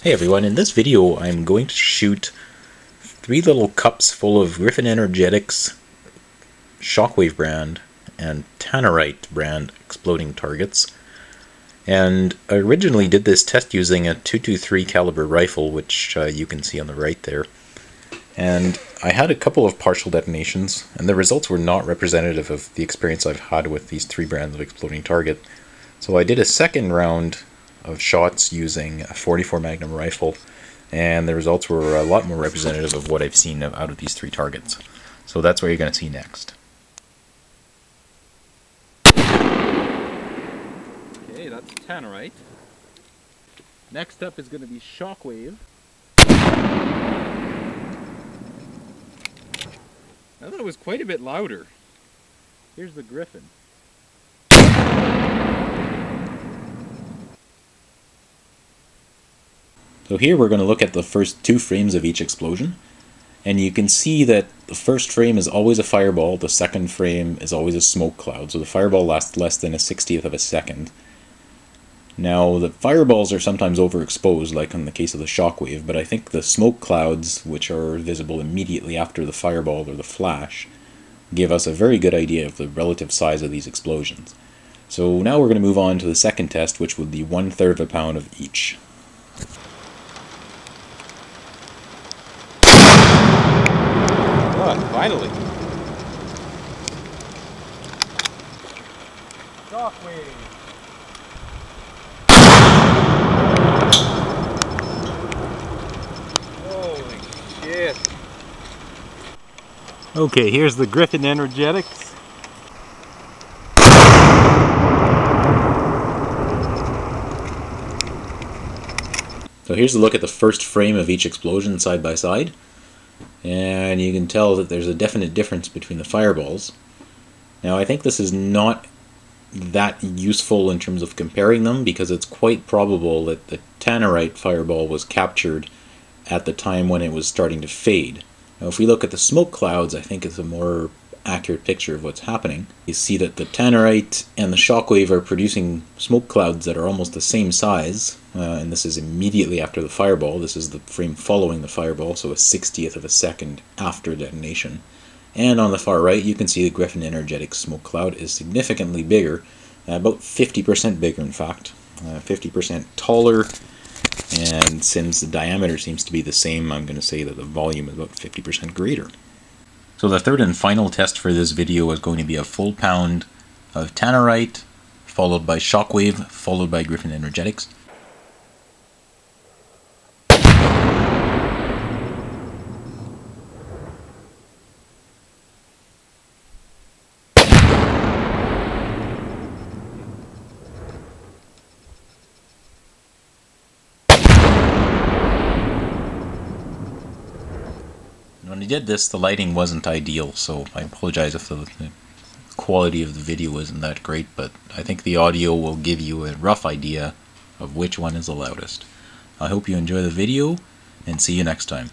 Hey everyone, in this video I'm going to shoot 3 little cups full of Gryphon Energetics Shockwave brand and Tannerite brand exploding targets. And I originally did this test using a .223 caliber rifle, which you can see on the right there. And I had a couple of partial detonations, and the results were not representative of the experience I've had with these 3 brands of exploding target. So I did a second round of shots using a .44 magnum rifle, and the results were a lot more representative of what I've seen out of these 3 targets. So that's what you're going to see next. Okay, that's Tannerite. Next up is going to be Shockwave. I thought it was quite a bit louder. Here's the Gryphon. So here we're going to look at the first 2 frames of each explosion, and you can see that the first frame is always a fireball, the second frame is always a smoke cloud, so the fireball lasts less than a 60th of a second. Now the fireballs are sometimes overexposed, like in the case of the Shockwave, but I think the smoke clouds, which are visible immediately after the fireball or the flash, give us a very good idea of the relative size of these explosions. So now we're going to move on to the second test, which would be 1/3 of a pound of each. Finally! Shockwave! Holy shit! Okay, here's the Gryphon Energetics. So here's a look at the first frame of each explosion side by side. And you can tell that there's a definite difference between the fireballs. Now I think this is not that useful in terms of comparing them, because it's quite probable that the Tannerite fireball was captured at the time when it was starting to fade. Now if we look at the smoke clouds, I think it's a more accurate picture of what's happening. You see that the Tannerite and the Shockwave are producing smoke clouds that are almost the same size, and this is immediately after the fireball. This is the frame following the fireball, so a 60th of a second after detonation. And on the far right you can see the Gryphon Energetics smoke cloud is significantly bigger, about 50% bigger in fact, 50% taller, and since the diameter seems to be the same, I'm going to say that the volume is about 50% greater. So the third and final test for this video is going to be a full pound of Tannerite, followed by Shockwave, followed by Gryphon Energetics. When I did this, the lighting wasn't ideal, so I apologize if the quality of the video isn't that great, but I think the audio will give you a rough idea of which one is the loudest. I hope you enjoy the video, and see you next time.